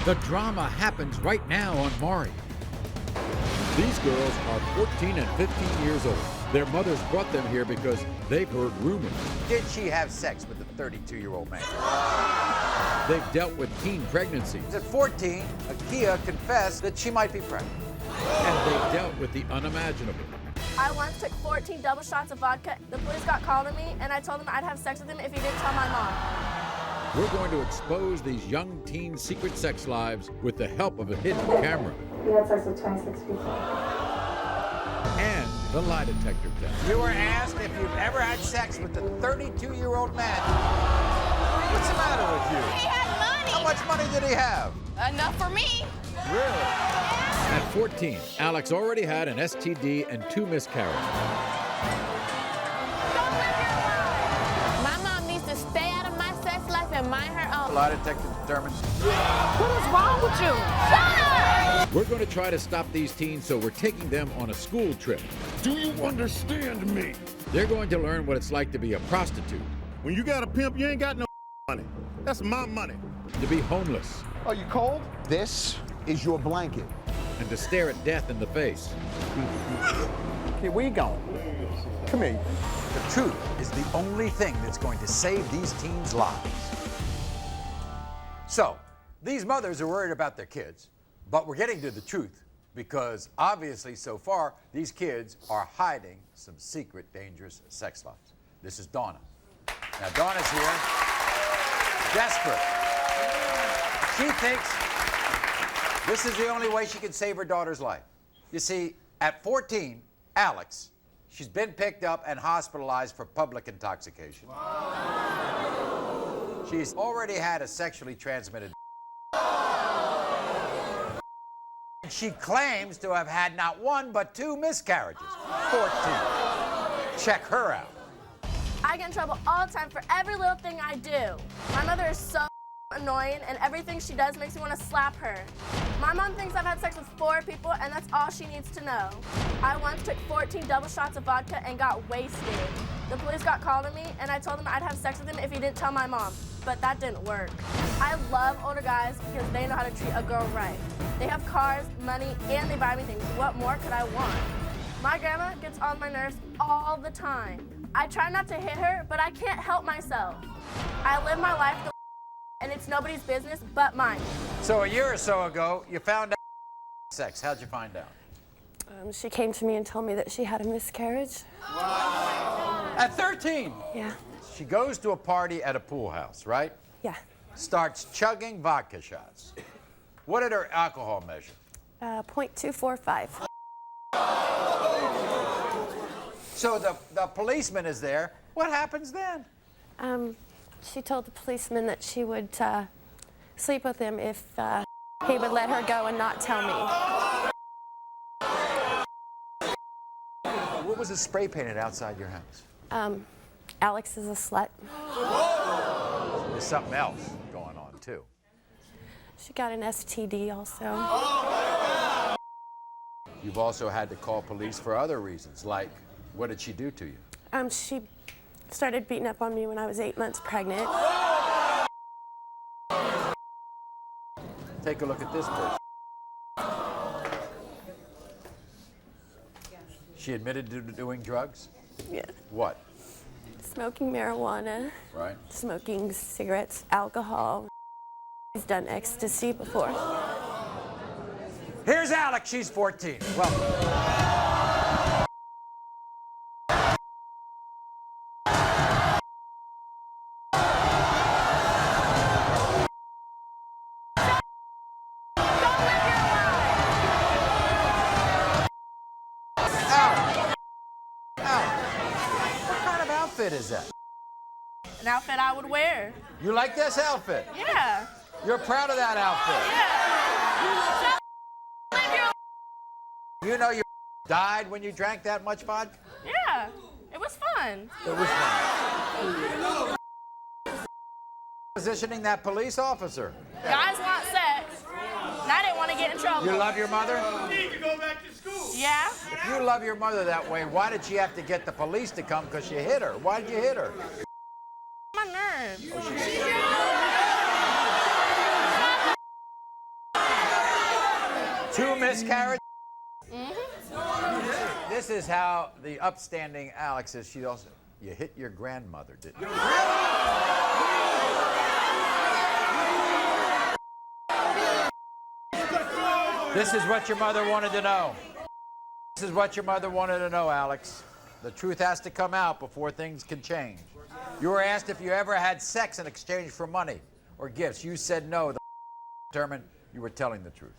The drama happens right now on Maury. These girls are 14 and 15 years old. Their mothers brought them here because they've heard rumors. Did she have sex with a 32-year-old man? They've dealt with teen pregnancies. At 14, Akeea confessed that she might be pregnant. And they've dealt with the unimaginable. I once took 14 double shots of vodka. The police got called to me, and I told them I'd have sex with him if he didn't tell my mom. We're going to expose these young teen secret sex lives with the help of a hidden camera. We had sex with 26 people. And the lie detector test. You were asked if you've ever had sex with a 32-year-old man. What's the matter with you? He had money. How much money did he have? Enough for me. Really? At 14, Alex already had an STD and 2 miscarriages. Don't live your life. My mom needs to stay out of my sex life and mind her own. Lie detector determined. What is wrong with you? Shut up! We're going to try to stop these teens, so we're taking them on a school trip. Do you understand me? They're going to learn what it's like to be a prostitute, When you got a pimp, you ain't got no money. That's my money. to be homeless, Are you cold? This is your blanket. and to stare at death in the face. Okay, where you going? Come here. The truth is the only thing that's going to save these teens' lives. So, these mothers are worried about their kids, but we're getting to the truth because obviously so far these kids are hiding some secret dangerous sex lives. This is Donna. Now Donna's here, desperate. She thinks this is the only way she can save her daughter's life. You see, at 14, Alex, she's been picked up and hospitalized for public intoxication. She's already had a sexually transmitted. She claims to have had not 1 but 2 miscarriages. 14. Check her out. I get in trouble all the time for every little thing I do. My mother is so annoying, and everything she does makes me want to slap her. My mom thinks I've had sex with 4 people, and that's all she needs to know. I once took 14 double shots of vodka and got wasted. The police got called to me, and I told them I'd have sex with him if he didn't tell my mom. But that didn't work. I love older guys because they know how to treat a girl right. They have cars, money, and they buy me things. What more could I want? My grandma gets on my nerves all the time. I try not to hit her, but I can't help myself. I live my life the and it's nobody's business but mine. So a year or so ago, you found out sex. How'd you find out? She came to me and told me that she had a miscarriage. At 13. Yeah. She goes to a party at a pool house, right? Yeah. Starts chugging vodka shots. What did her alcohol measure? 0.245. So the policeman is there. What happens then? She told the policeman that she would sleep with him if he would let her go and not tell me. What was it spray painted outside your house? Alex is a slut. There's something else going on, too. She got an STD also. You've also had to call police for other reasons, like what did she do to you? She started beating up on me when I was 8 months pregnant. Take a look at this person. She admitted to doing drugs? Yeah. What? Smoking marijuana, Right. smoking cigarettes, alcohol. She's done ecstasy before. Here's Alex, she's 14. Welcome. Is that? An outfit I would wear. You like this outfit? Yeah. You're proud of that outfit? Yeah. You know you died when you drank that much vodka? Yeah. It was fun. It was fun. Positioning that police officer. Guys want sex, and I didn't want to get in trouble. You love your mother? You need to go back to school. Yeah. If you love your mother that way, why did she have to get the police to come because you hit her? Why did you hit her? My nerves. 2 miscarriages. This is how the upstanding Alex is. She also, you hit your grandmother, didn't you? This is what your mother wanted to know. This is what your mother wanted to know, Alex. The truth has to come out before things can change. You were asked if you ever had sex in exchange for money or gifts. You said no. The determined you were telling the truth.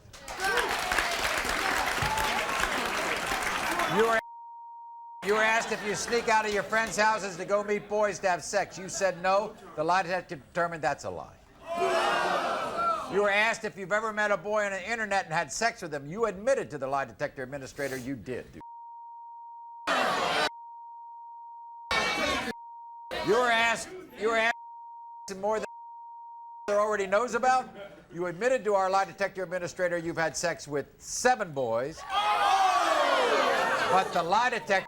You were asked if you sneak out of your friends' houses to go meet boys to have sex. You said no. The lie detector determined that's a lie. You were asked if you've ever met a boy on the internet and had sex with him. You admitted to the lie detector administrator you did. You were asked more than already knows about. You admitted to our lie detector administrator you've had sex with 7 boys. But the lie detector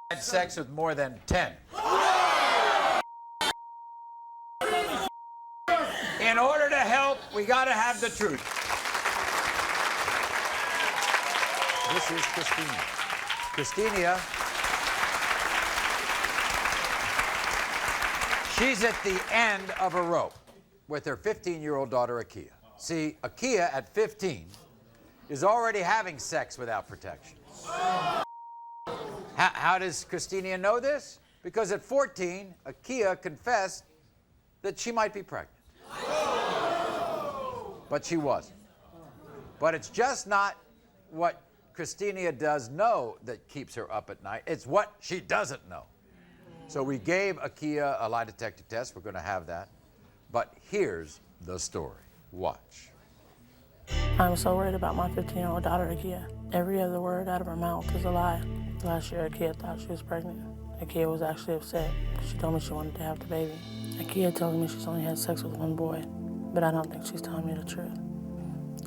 had sex with more than 10. In order to help, we got to have the truth. This is Christina. Christina, she's at the end of a rope with her 15-year-old daughter, Akeea. See, Akeea at 15 is already having sex without protection. How does Christina know this? Because at 14, Akeea confessed that she might be pregnant. But she wasn't. But it's just not what Christina does know that keeps her up at night. It's what she doesn't know. So we gave Akeea a lie detector test. We're going to have that. But here's the story. Watch. I'm so worried about my 15-year-old daughter, Akeea. Every other word out of her mouth is a lie. Last year, Akeea thought she was pregnant. Akeea was actually upset. She told me she wanted to have the baby. Akeea told me she's only had sex with 1 boy, but I don't think she's telling me the truth.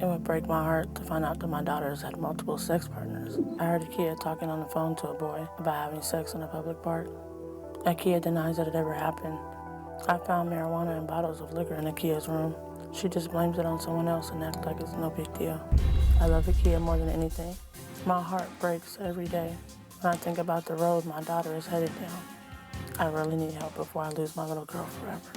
It would break my heart to find out that my daughter has had multiple sex partners. I heard Akeea talking on the phone to a boy about having sex in a public park. Akeea denies that it ever happened. I found marijuana and bottles of liquor in Akeea's room. She just blames it on someone else and acts like it's no big deal. I love Akeea more than anything. My heart breaks every day when I think about the road my daughter is headed down. I really need help before I lose my little girl forever.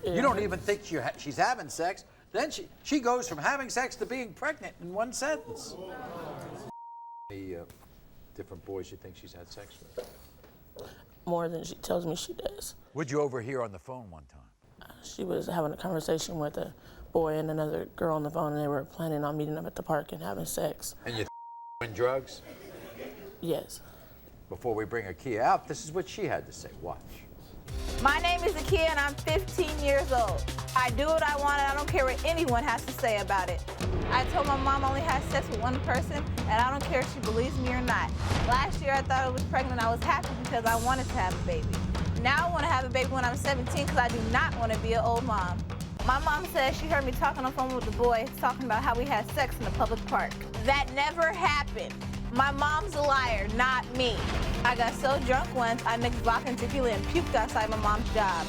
You don't even think she's having sex. Then she goes from having sex to being pregnant in 1 sentence. Any different boys you think she's had sex with? More than she tells me she does. What'd you overhear on the phone one time? She was having a conversation with a boy and another girl on the phone, and they were planning on meeting up at the park and having sex. And you doing drugs? Yes. Before we bring Akeea out, this is what she had to say. Watch. My name is Akeea and I'm 15 years old. I do what I want and I don't care what anyone has to say about it. I told my mom I only had sex with 1 person and I don't care if she believes me or not. Last year I thought I was pregnant. I was happy because I wanted to have a baby. Now I want to have a baby when I'm 17 because I do not want to be an old mom. My mom says she heard me talking on the phone with the boy talking about how we had sex in the public park. That never happened. My mom's a liar, not me. I got so drunk once, I mixed vodka and tequila and puked outside my mom's job.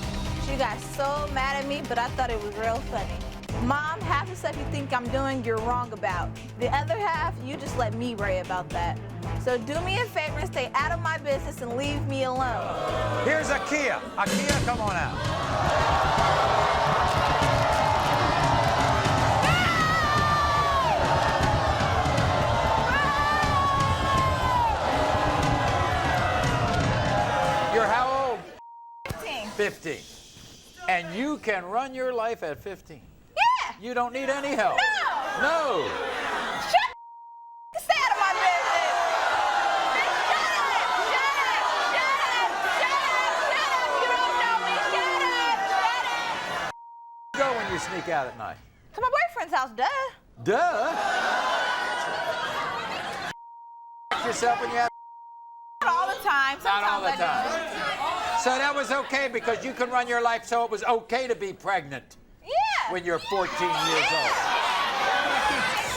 She got so mad at me, but I thought it was real funny. Mom, half the stuff you think I'm doing, you're wrong about. The other half, you just let me worry about that. So do me a favor and stay out of my business and leave me alone. Here's Akeea. Akeea, come on out. You're how old? 15. 15. And you can run your life at 15. Yeah. You don't need any help. No. No. Stay out of my business. Shut up. You don't know me. Shut up. Go when you sneak out at night. To my boyfriend's house, duh. Duh. Yourself when you have. Not all the time. Not all the Sometimes I time. do. So that was okay because you can run your life, so it was okay to be pregnant Yeah. when you're 14 years old.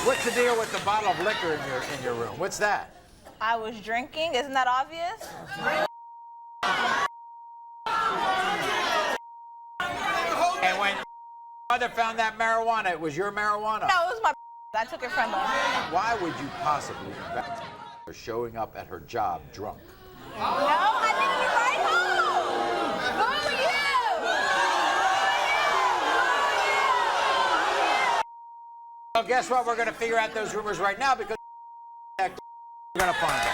What's the deal with the bottle of liquor in your room? What's that? I was drinking. Isn't that obvious? And when your mother found that marijuana, it was your marijuana. No, it was my I took it from her. Why would you possibly invest her showing up at her job drunk? No, I needed to ride home. Who are you? Well, guess what? We're going to figure out those rumors right now because we're going to find out.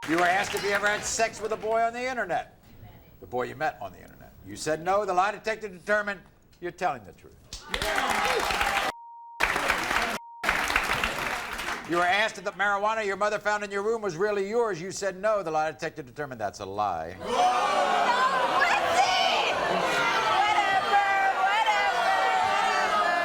You were asked if you ever had sex with a boy on the internet. The boy you met on the internet. You said no. The lie detector determined you're telling the truth. You were asked if the marijuana your mother found in your room was really yours. You said no. The lie detector determined that's a lie.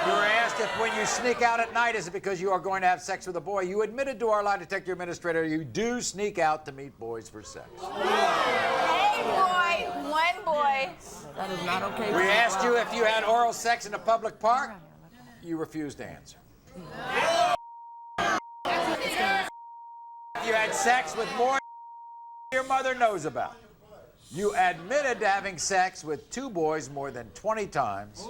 You were asked if when you sneak out at night, is it because you are going to have sex with a boy? You admitted to our lie detector administrator you do sneak out to meet boys for sex. Hey, boy. One boy. That is not okay. We asked you if you had oral sex in a public park. You refused to answer. You had sex with more your mother knows about. You admitted to having sex with 2 boys more than 20 times.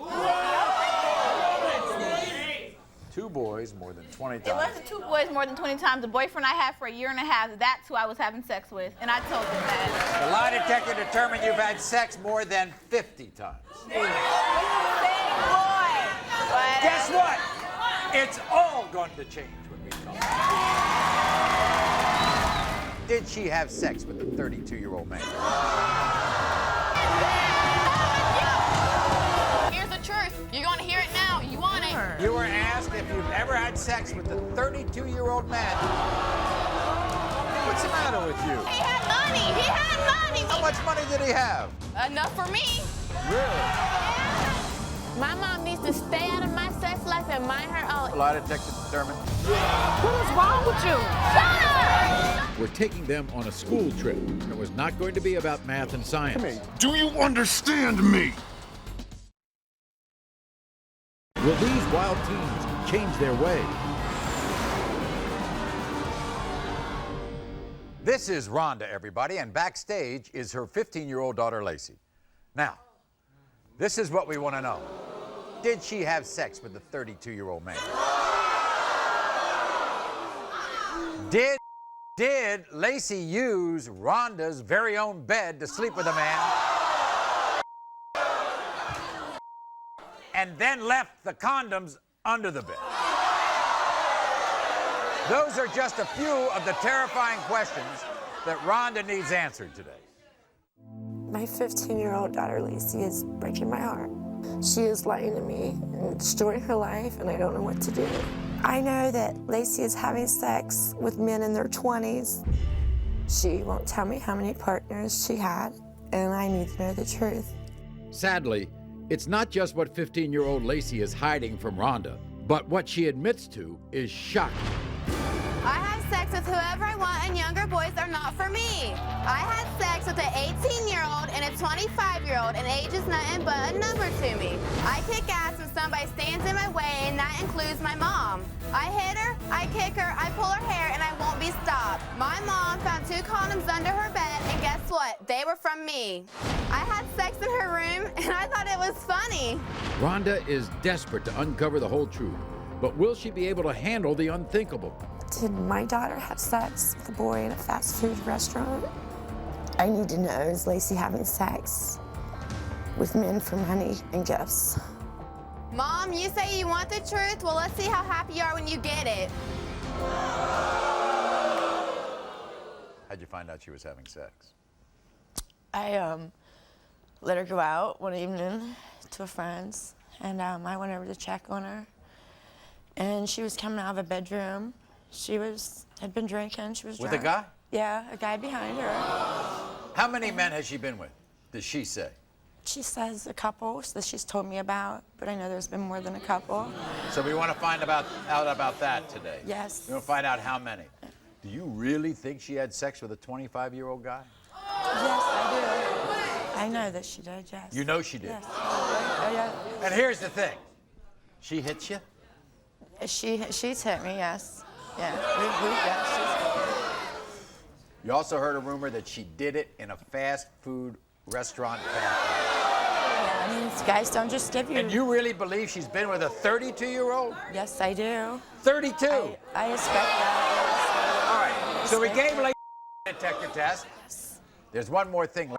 2 boys more than 20 times. It wasn't 2 boys more than 20 times. The boyfriend I had for a year and a half, that's who I was having sex with. And I told him that. The lie detector determined you've had sex more than 50 times. Same boy. Guess what? It's all going to change when we come back. Did she have sex with the 32-year-old man? Here's the truth. You're going to hear it now. You want it. You were asked if you've ever had sex with the 32-year-old man. What's the matter with you? He had money. He had money. How much money did he have? Enough for me. Really? My mom needs to stay out of my sex life and mind her own. The lie detector determined. What is wrong with you? Shut up! We're taking them on a school trip. It was not going to be about math and science. Do you understand me? Will these wild teens change their ways? This is Rhonda, everybody, and backstage is her 15-year-old daughter, Lacey. Now, this is what we want to know. Did she have sex with the 32-year-old man? Did Lacey use Rhonda's very own bed to sleep with a man and then left the condoms under the bed? Those are just a few of the terrifying questions that Rhonda needs answered today. My 15-year-old daughter, Lacey, is breaking my heart. She is lying to me and destroying her life, and I don't know what to do. I know that Lacey is having sex with men in their 20s. She won't tell me how many partners she had, and I need to know the truth. Sadly, it's not just what 15-year-old Lacey is hiding from Rhonda, but what she admits to is shocking. I have sex with whoever I want, and younger boys are not for me. I had sex with an 18-year-old and a 25-year-old, and age is nothing but a number to me. I kick ass when somebody stands in my way, and that includes my mom. I hit her, I kick her, I pull her hair, and I won't be stopped. My mom found 2 condoms under her bed, and guess what? They were from me. I had sex in her room, and I thought it was funny. Rhonda is desperate to uncover the whole truth, but will she be able to handle the unthinkable? Did my daughter have sex with a boy in a fast food restaurant? I need to know, is Lacey having sex with men for money and gifts? Mom, you say you want the truth? Well, let's see how happy you are when you get it. How'd you find out she was having sex? I let her go out one evening to a friend's, and I went over to check on her. And she was coming out of a bedroom. She had been drinking. She was drunk. With a guy? Yeah, a guy behind her. How many men has she been with, does she say? She says a couple that she's told me about, but I know there's been more than a couple. So we want to find out about that today. Yes. We want to find out how many. Do you really think she had sex with a 25-year-old guy? Yes, I do. I know that she did, yes. You know she did? Yes. Oh, yeah. And here's the thing. She hits you? She's hit me, yes. Yeah, You also heard a rumor that she did it in a fast food restaurant bathroom. means guys don't just give you. And you really believe she's been with a 32-year-old? Yes, I do. 32? I expect that. All right, so we gave Lacey a detector test. There's one more thing Lacey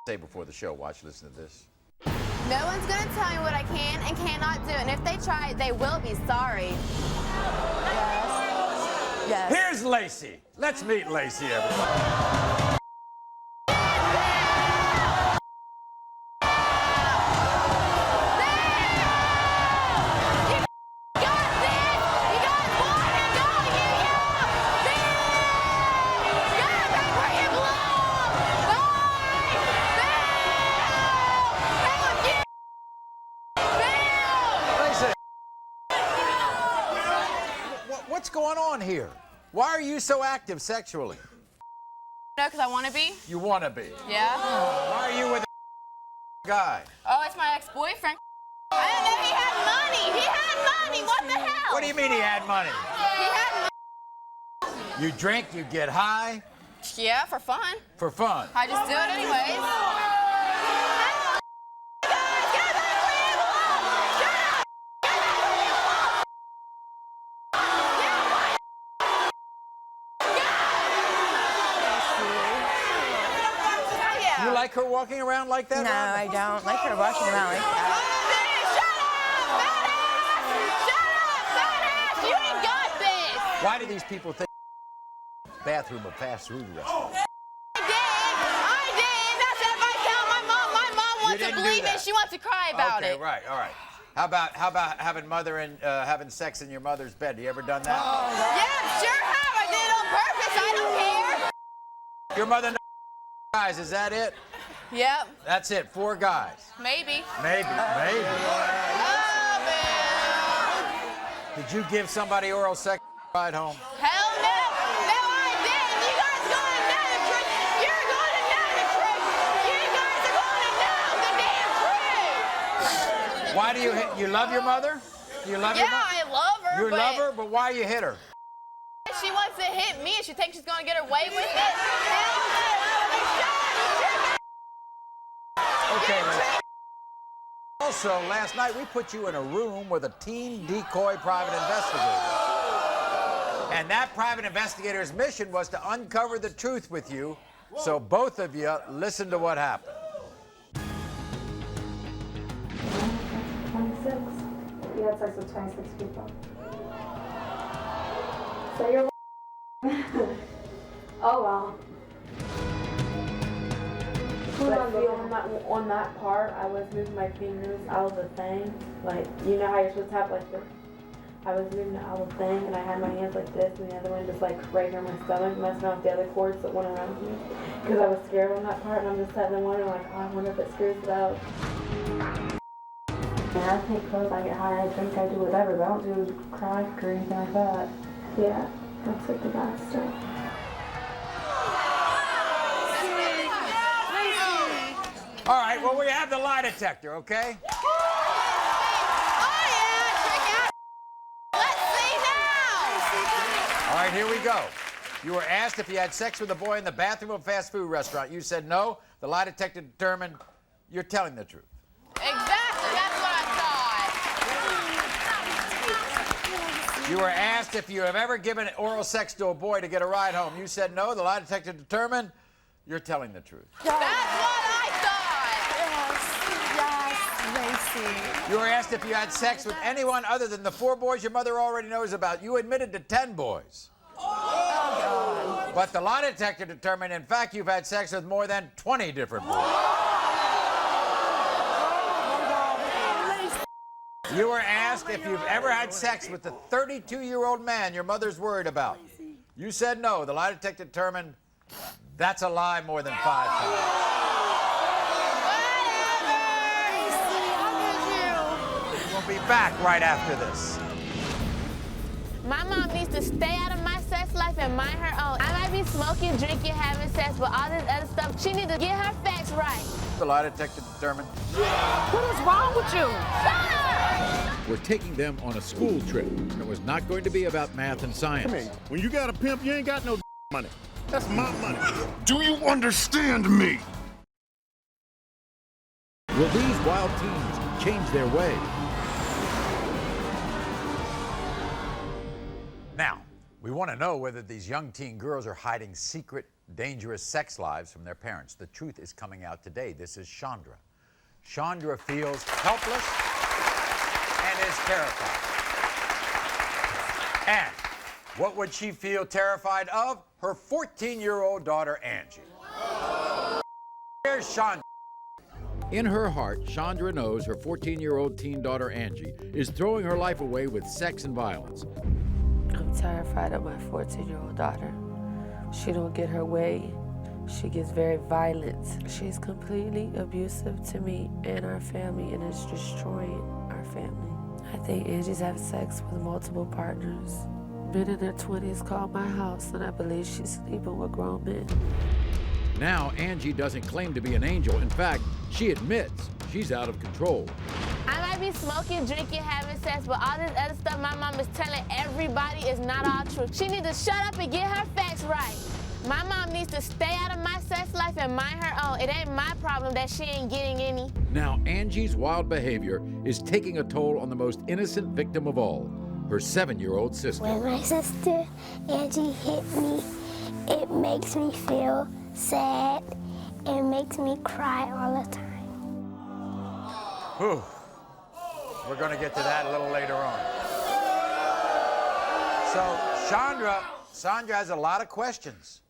say before the show. Watch, listen to this. No one's going to tell me what I can and cannot do, and if they try, they will be sorry. Yes. Here's Lacey. Let's meet Lacey, everybody. What's going on here? Why are you so active sexually? No, because I want to be. You want to be. Yeah. Why are you with a guy? Oh, it's my ex-boyfriend. I didn't know he had money. He had money. What the hell? What do you mean he had money? He had money. You drink, you get high? Yeah, for fun. For fun. I just do it anyways. You like her walking around like that? No, I don't like her walking around like that. Shut up, fat ass! You ain't got this! Why do these people think bathroom a fast food restaurant? I did! That's if I tell my mom. My mom wants to believe it. She wants to cry about it. Okay, right, all right. How about having having sex in your mother's bed? You ever done that? Yeah, sure have. I did it on purpose. I don't care. Your mother knows guys, is that it? Yep. That's it, 4 guys. Maybe. Maybe. Oh, man. Did you give somebody oral sex ride home? Hell no. No, I didn't. You guys going to know the truth. You're going to know the truth. You guys are going to know the damn truth. Why do you love your mother? You love your mother? Yeah, I love her. You love her, but why you hit her? She wants to hit me and she thinks she's going to get her way with it. Okay, also, last night we put you in a room with a teen decoy private investigator. And that private investigator's mission was to uncover the truth with you. So both of you listen to what happened. 26. You had sex with 26 people. So you're oh well. But see, on that part, I was moving my fingers out of the thing. Like, you know how you're supposed to have like this? I was moving it out of the thing, and I had my hands like this, and the other one just like right here on my stomach, messing around with the other cords that went around me. Because I was scared on that part, and I'm just sitting there wondering, like, oh, I wonder if it screws it out. And I take clothes, I get high, I drink, I do whatever, but I don't do cry or anything like that. Yeah, that's like the bad stuff. All right, well, we have the lie detector, okay? All right, here we go. You were asked if you had sex with a boy in the bathroom of a fast food restaurant. You said no. The lie detector determined you're telling the truth. Exactly, that's what I thought. You were asked if you have ever given oral sex to a boy to get a ride home. You said no. The lie detector determined you're telling the truth. That's what I thought. Yes, Lacey. You were asked if you had sex with anyone other than the 4 boys your mother already knows about. You admitted to 10 boys. Oh, God. But the lie detector determined, in fact, you've had sex with more than 20 different boys. You were asked if you've ever had sex with the 32-year-old man your mother's worried about. You said no. The lie detector determined that's a lie more than 5 times. We'll be back right after this. My mom needs to stay out of my sex life and mind her own. I might be smoking, drinking, having sex, but all this other stuff, she needs to get her facts right. The lie detector determined. What is wrong with you? We're taking them on a school trip. It was not going to be about math and science. Come here. When you got a pimp, you ain't got no money. That's my money. Do you understand me? Will these wild teens change their way? Now, we want to know whether these young teen girls are hiding secret, dangerous sex lives from their parents. The truth is coming out today. This is Chandra. Chandra feels helpless and is terrified. And what would she feel terrified of? Her 14-year-old daughter, Angie. Here's Chandra. In her heart, Chandra knows her 14-year-old teen daughter, Angie, is throwing her life away with sex and violence. I'm terrified of my 14-year-old daughter. She don't get her way. She gets very violent. She's completely abusive to me and our family, and it's destroying our family. I think Angie's having sex with multiple partners. Men in their 20s call my house, and I believe she's sleeping with grown men. Now, Angie doesn't claim to be an angel. In fact, she admits she's out of control. I might be smoking, drinking, having sex, but all this other stuff my mom is telling everybody is not all true. She needs to shut up and get her facts right. My mom needs to stay out of my sex life and mind her own. It ain't my problem that she ain't getting any. Now, Angie's wild behavior is taking a toll on the most innocent victim of all, her 7-year-old sister. When my sister Angie hit me, it makes me feel sad. It makes me cry all the time. Whew. We're going to get to that a little later on. So, Chandra has a lot of questions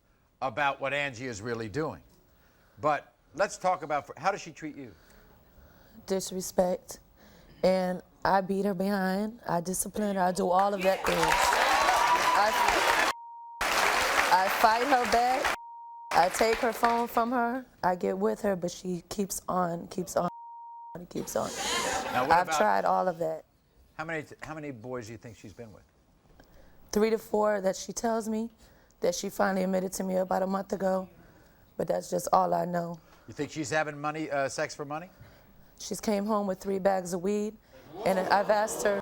about what Angie is really doing. But let's talk about, how does she treat you? Disrespect. And I beat her behind. I discipline her. I do all of that things. I fight her back. I take her phone from her. I get with her, but she keeps on. Now, I've tried all of that. How many boys do you think she's been with? 3 to 4 that she tells me, that she finally admitted to me about a month ago, but that's just all I know. You think she's having money, sex for money? She's came home with 3 bags of weed, and I've asked her,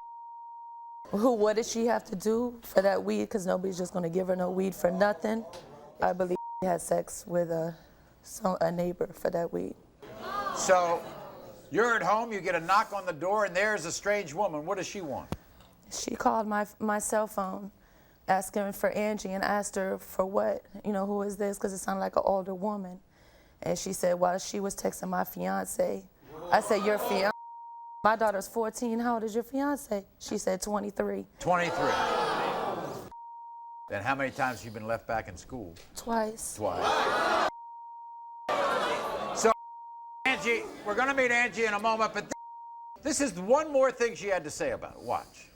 what does she have to do for that weed? Because nobody's just going to give her no weed for nothing. I believe she had sex with a neighbor for that weed. So, you're at home, you get a knock on the door, and there's a strange woman. What does she want? She called my cell phone, asking for Angie, and asked her for what, who is this? Because it sounded like an older woman. And she said, well, she was texting my fiance. I said, your fiance? My daughter's 14. How old is your fiance? She said 23. 23. Then how many times have you been left back in school? Twice. So, Angie, we're going to meet Angie in a moment, but this is one more thing she had to say about it. Watch.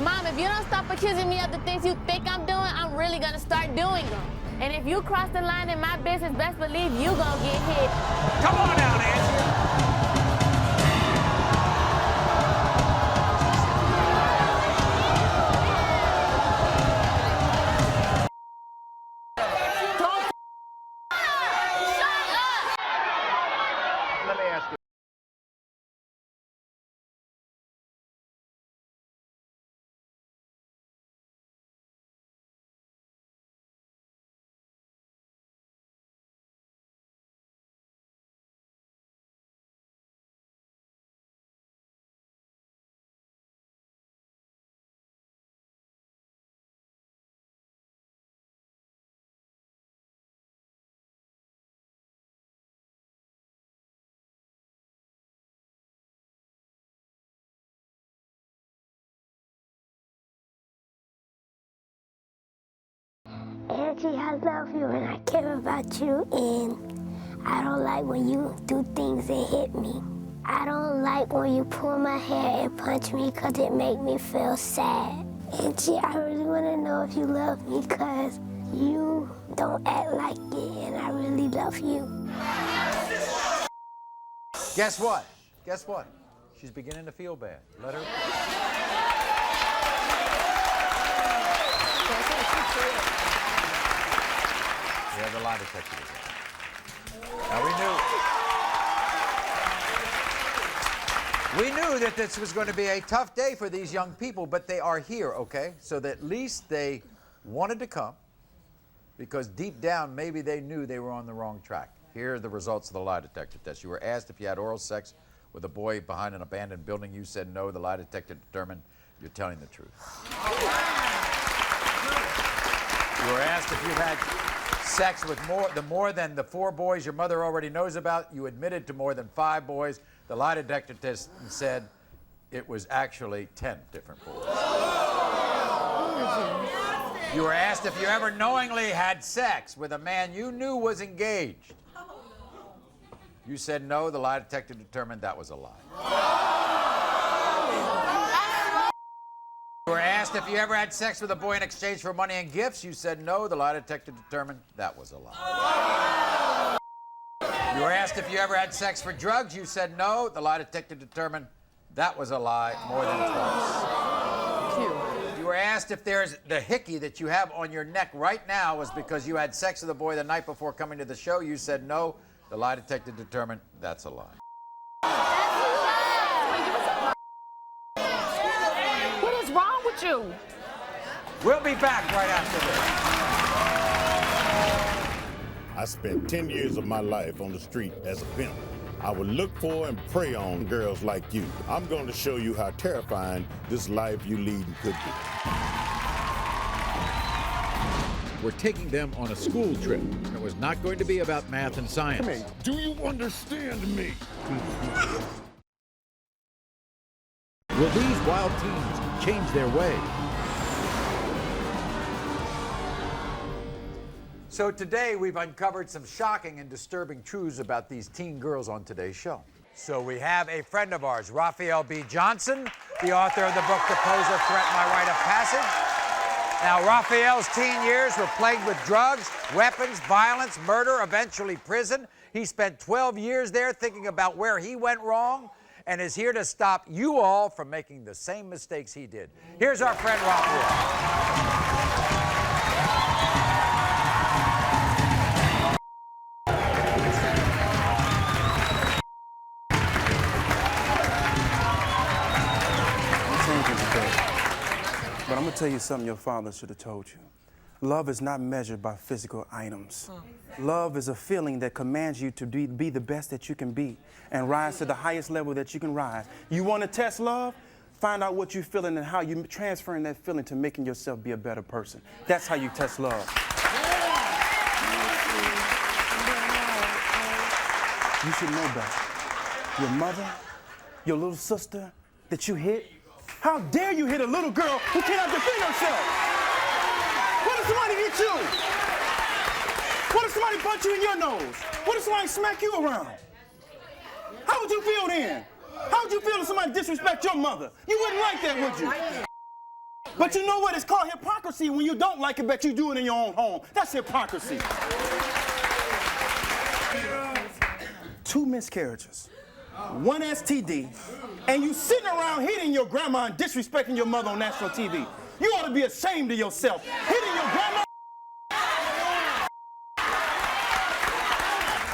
Mom, if you don't stop accusing me of the things you think I'm doing, I'm really gonna start doing them. And if you cross the line in my business, best believe you gonna get hit. Come on down, Angie. Let me ask you. Angie, I love you and I care about you, and I don't like when you do things that hit me. I don't like when you pull my hair and punch me because it makes me feel sad. Angie, I really want to know if you love me because you don't act like it, and I really love you. Guess what? Guess what? She's beginning to feel bad. Let her. We have the lie detector. Now we knew that this was going to be a tough day for these young people, but they are here, okay? So that at least they wanted to come, because deep down maybe they knew they were on the wrong track. Here are the results of the lie detector test. You were asked if you had oral sex with a boy behind an abandoned building, you said no. The lie detector determined you're telling the truth. You were asked if you've had sex with more than the 4 boys your mother already knows about. You admitted to more than 5 boys. The lie detector test said it was actually 10 different boys. You were asked if you ever knowingly had sex with a man you knew was engaged. You said no. The lie detector determined that was a lie. You were asked if you ever had sex with a boy in exchange for money and gifts. You said no. The lie detector determined that was a lie. You were asked if you ever had sex for drugs. You said no. The lie detector determined that was a lie more than twice. You were asked if there's the hickey that you have on your neck right now was because you had sex with a boy the night before coming to the show. You said no. The lie detector determined that's a lie. What is wrong with you? We'll be back right after this. I spent 10 years of my life on the street as a pimp. I would look for and prey on girls like you. I'm going to show you how terrifying this life you lead could be. We're taking them on a school trip. It was not going to be about math and science. Come here. Do you understand me? Will these wild teens change their ways? So today we've uncovered some shocking and disturbing truths about these teen girls on today's show. So we have a friend of ours, Raphael B. Johnson, the author of the book The Poser Threat, My Rite of Passage. Now, Raphael's teen years were plagued with drugs, weapons, violence, murder, eventually prison. He spent 12 years there thinking about where he went wrong and is here to stop you all from making the same mistakes he did. Here's our friend Raphael. But I'm going to tell you something your father should have told you. Love is not measured by physical items. Love is a feeling that commands you to be the best that you can be and rise to the highest level that you can rise. You want to test love? Find out what you're feeling and how you're transferring that feeling to making yourself be a better person. That's how you test love. You should know better. Your mother, your little sister that you hit, how dare you hit a little girl who cannot defend herself? What if somebody hit you? What if somebody punch you in your nose? What if somebody smack you around? How would you feel then? How would you feel if somebody disrespect your mother? You wouldn't like that, would you? But you know what? It's called hypocrisy when you don't like it, but you do it in your own home. That's hypocrisy. 2 miscarriages. 1 STD, and you sitting around hitting your grandma and disrespecting your mother on national TV. You ought to be ashamed of yourself. Hitting your grandma.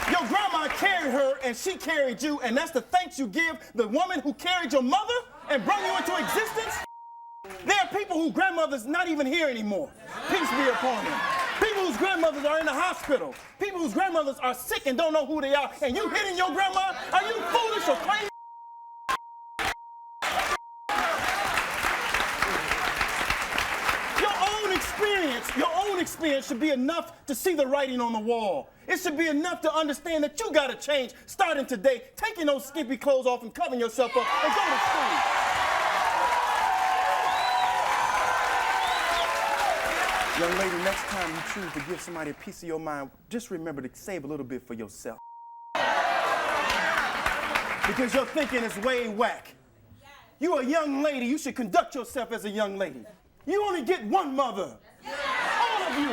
Your grandma carried her and she carried you, and that's the thanks you give the woman who carried your mother and brought you into existence? There are people whose grandmothers not even here anymore. Peace be upon them. People whose grandmothers are in the hospital. People whose grandmothers are sick and don't know who they are. And you hitting your grandma? Are you foolish or crazy? Your own experience should be enough to see the writing on the wall. It should be enough to understand that you got to change starting today, taking those skimpy clothes off and covering yourself up and go to school. Young lady, next time you choose to give somebody a piece of your mind, just remember to save a little bit for yourself. Because your thinking is way whack. You're a young lady. You should conduct yourself as a young lady. You only get one mother. All of you.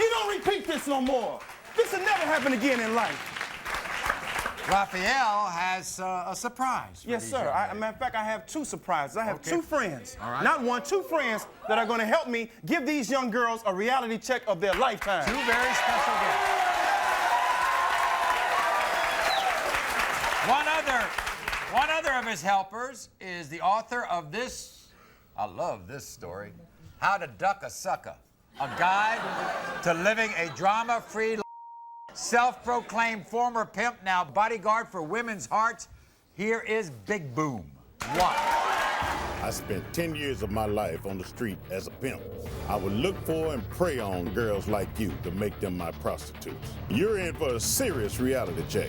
You don't repeat this no more. This will never happen again in life. Raphael has a surprise. Yes, sir. Matter of fact, I have 2 surprises. I have 2 friends. All right. Not one, 2 friends that are going to help me give these young girls a reality check of their lifetime. 2 very special guests. One other of his helpers is the author of this, I love this story, How to Duck a Sucker, a guide to living a drama-free life. Self-proclaimed former pimp, now bodyguard for women's hearts. Here is Big Boom. Watch. I spent 10 years of my life on the street as a pimp. I would look for and prey on girls like you to make them my prostitutes. You're in for a serious reality check.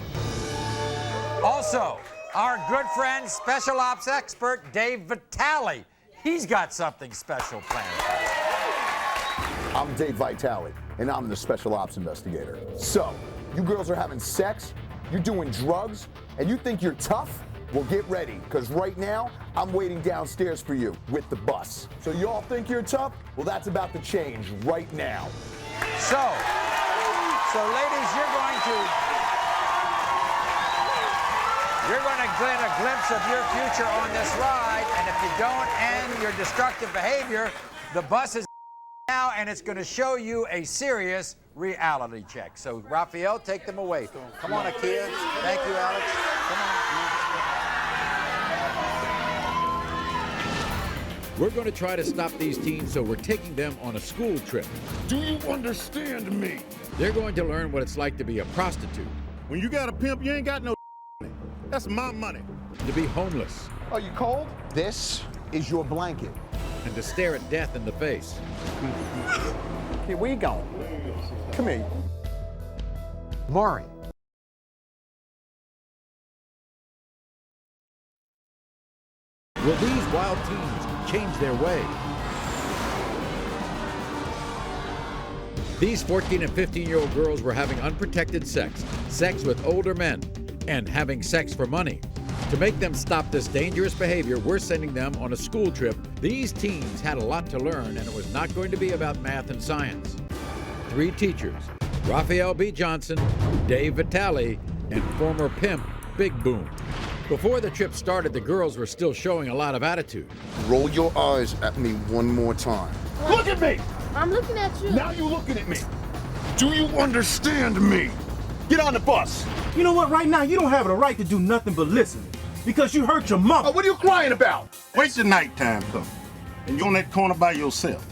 Also, our good friend, special ops expert, Dave Vitale. He's got something special planned for us. I'm Dave Vitale, and I'm the special ops investigator. So, you girls are having sex, you're doing drugs, and you think you're tough? Well, get ready, because right now, I'm waiting downstairs for you with the bus. So y'all think you're tough? Well, that's about to change right now. So ladies, you're going to get a glimpse of your future on this ride, and if you don't end your destructive behavior, the bus is now, and it's going to show you a serious reality check. So, Raphael, take them away. Come on, Akeea. Thank you, Alex. Come on. We're going to try to stop these teens, so we're taking them on a school trip. Do you understand me? They're going to learn what it's like to be a prostitute. When you got a pimp, you ain't got no money. That's my money. To be homeless. Are you cold? This is your blanket. And to stare at death in the face. Okay, where you going? Come here. Maury. Will these wild teens change their way? These 14 and 15-year-old girls were having unprotected sex with older men, and having sex for money. To make them stop this dangerous behavior, we're sending them on a school trip. These teens had a lot to learn, and it was not going to be about math and science. 3 teachers, Raphael B. Johnson, Dave Vitale, and former pimp Big Boom. Before the trip started, the girls were still showing a lot of attitude. Roll your eyes at me one more time. Look at me! I'm looking at you. Now you're looking at me. Do you understand me? Get on the bus. You know what? Right now, you don't have the right to do nothing but listen. Because you hurt your mother. Oh, what are you crying about? Wait till nighttime come, and you're on that corner by yourself.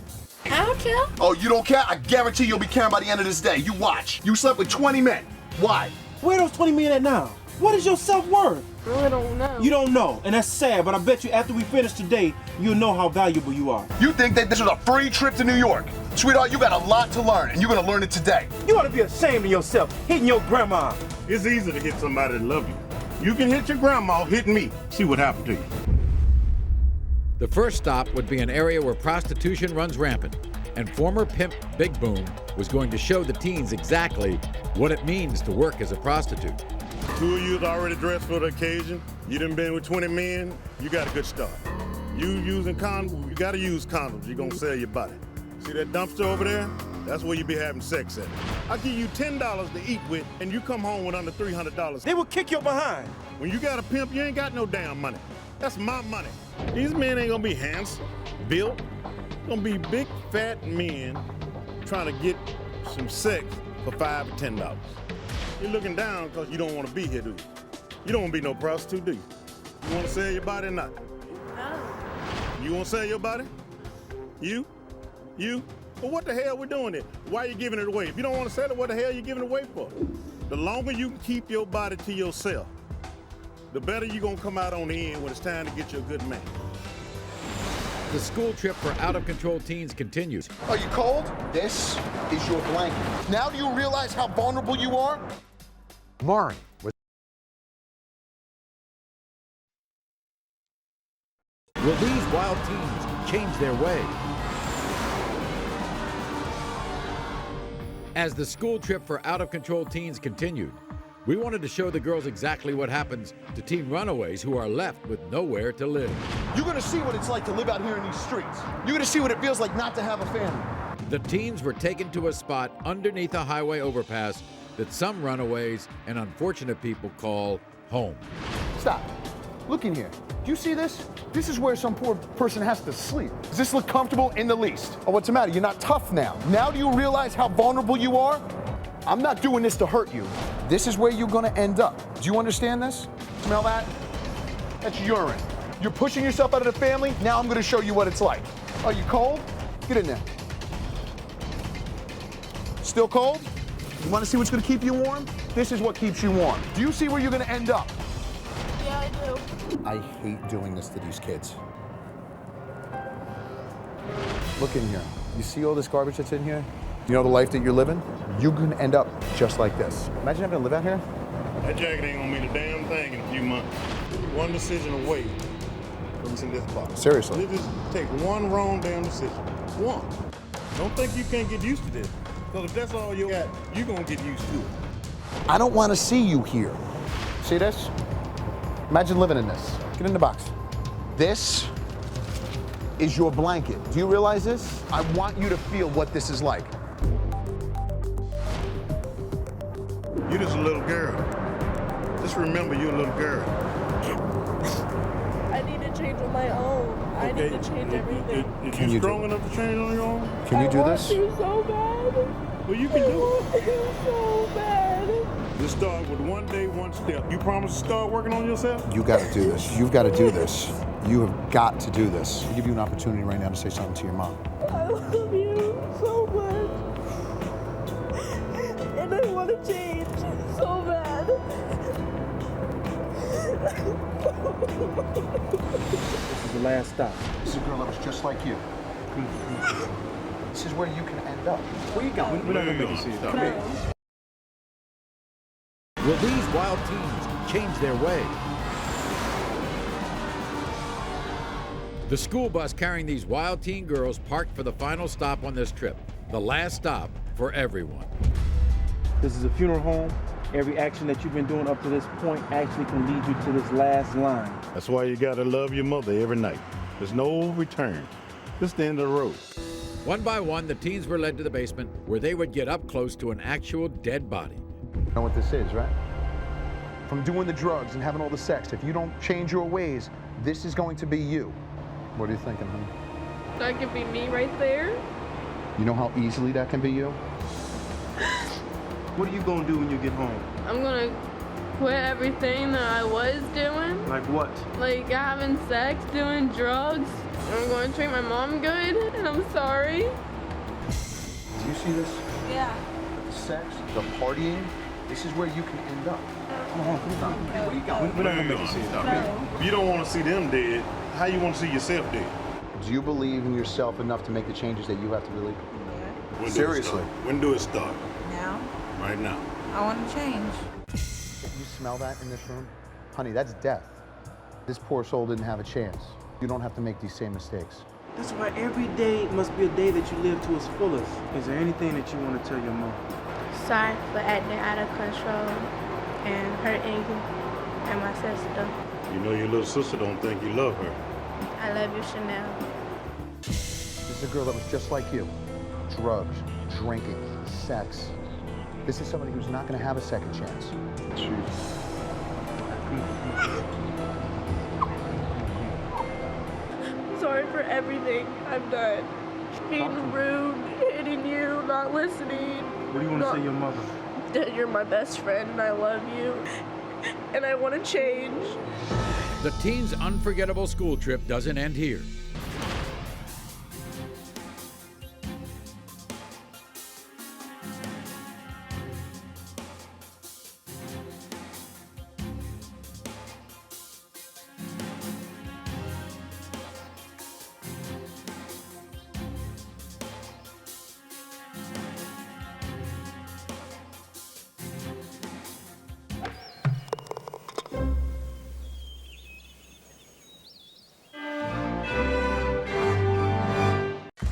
I don't care. Oh, you don't care? I guarantee you'll be caring by the end of this day. You watch. You slept with 20 men. Why? Where are those 20 men at now? What is your self-worth? I don't know. You don't know, and that's sad, but I bet you after we finish today, you'll know how valuable you are. You think that this was a free trip to New York? Sweetheart, you got a lot to learn, and you're gonna learn it today. You ought to be ashamed of yourself, hitting your grandma. It's easy to hit somebody that love you. You can hit your grandma, hit me. See what happened to you. The first stop would be an area where prostitution runs rampant, and former pimp Big Boom was going to show the teens exactly what it means to work as a prostitute. 2 of you already dressed for the occasion. You done been with 20 men. You got a good start. You using condoms? You gotta use condoms. You're gonna sell your body. See that dumpster over there? That's where you be having sex at. I'll give you $10 to eat with, and you come home with under $300. They will kick your behind. When you got a pimp, you ain't got no damn money. That's my money. These men ain't gonna be handsome, built. Gonna be big, fat men trying to get some sex for $5 or $10. You're looking down because you don't want to be here, do you? You don't want to be no prostitute, do you? You want to sell your body or not? No. You want to sell your body? You? Well, what the hell we doing it? Why are you giving it away? If you don't want to sell it, what the hell are you giving it away for? The longer you can keep your body to yourself, the better you're going to come out on the end when it's time to get you a good man. The school trip for out-of-control teens continues. Are you cold? This is your blanket. Now do you realize how vulnerable you are? Maury. Will these wild teens change their way? As the school trip for out-of-control teens continued, we wanted to show the girls exactly what happens to teen runaways who are left with nowhere to live. You're gonna see what it's like to live out here in these streets. You're gonna see what it feels like not to have a family. The teens were taken to a spot underneath a highway overpass that some runaways and unfortunate people call home. Stop. Look in here. Do you see this? This is where some poor person has to sleep. Does this look comfortable in the least? Oh, what's the matter? You're not tough now. Now do you realize how vulnerable you are? I'm not doing this to hurt you. This is where you're gonna end up. Do you understand this? Smell that? That's urine. You're pushing yourself out of the family. Now I'm gonna show you what it's like. Are you cold? Get in there. Still cold? You wanna see what's gonna keep you warm? This is what keeps you warm. Do you see where you're gonna end up? Yeah. really do. I hate doing this to these kids. Look in here. You see all this garbage that's in here? You know the life that you're living? You can end up just like this. Imagine having to live out here. That jacket ain't gonna mean a damn thing in a few months. One decision away from in this box. Seriously. You just take one wrong damn decision. One. Don't think you can't get used to this. Because if that's all you got, you're gonna get used to it. I don't want to see you here. See this? Imagine living in this. Get in the box. This is your blanket. Do you realize this? I want you to feel what this is like. You're just a little girl. Just remember you're a little girl. I need to change on my own. I need to change everything. If you're strong enough to change on your own? Can you do this? I want to so bad. Well, you can do it. So bad. Just start with one day, one step. You promise to start working on yourself? You got to do this. You've got to do this. You have got to do this. I'll give you an opportunity right now to say something to your mom. I love you so much. And I want to change so bad. This is the last stop. This is a girl that was just like you. This is where you can end up. Where you going? We're not gonna make you see it. Come here. Will these wild teens change their way? The school bus carrying these wild teen girls parked for the final stop on this trip. The last stop for everyone. This is a funeral home. Every action that you've been doing up to this point actually can lead you to this last line. That's why you gotta love your mother every night. There's no return. This is the end of the road. One by one, the teens were led to the basement where they would get up close to an actual dead body. You know what this is, right? From doing the drugs and having all the sex, if you don't change your ways, this is going to be you. What are you thinking, honey? That could be me right there. You know how easily that can be you? What are you gonna do when you get home? I'm gonna quit everything that I was doing. Like what? Like having sex, doing drugs. I'm going to treat my mom good, and I'm sorry. Do you see this? Yeah. The sex, the partying, this is where you can end up. Come on, come on. Where are you going? We're not gonna make you see it. If you don't want to see them dead, how you want to see yourself dead? Do you believe in yourself enough to make the changes that you have to believe? When Seriously. When do it start? Now. Right now. I want to change. If you smell that in this room, honey, that's death. This poor soul didn't have a chance. You don't have to make these same mistakes. That's why every day must be a day that you live to its fullest. Is there anything that you want to tell your mom? Sorry for acting out of control and hurting you and my sister. You know your little sister don't think you love her. I love you, Chanel. This is a girl that was just like you. Drugs, drinking, sex. This is somebody who's not going to have a second chance. Sorry for everything I've done. Being rude, hitting you, not listening. What do you want to say to your mother? That you're my best friend and I love you. And I want to change. The teens' unforgettable school trip doesn't end here.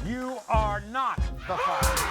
You are not the father.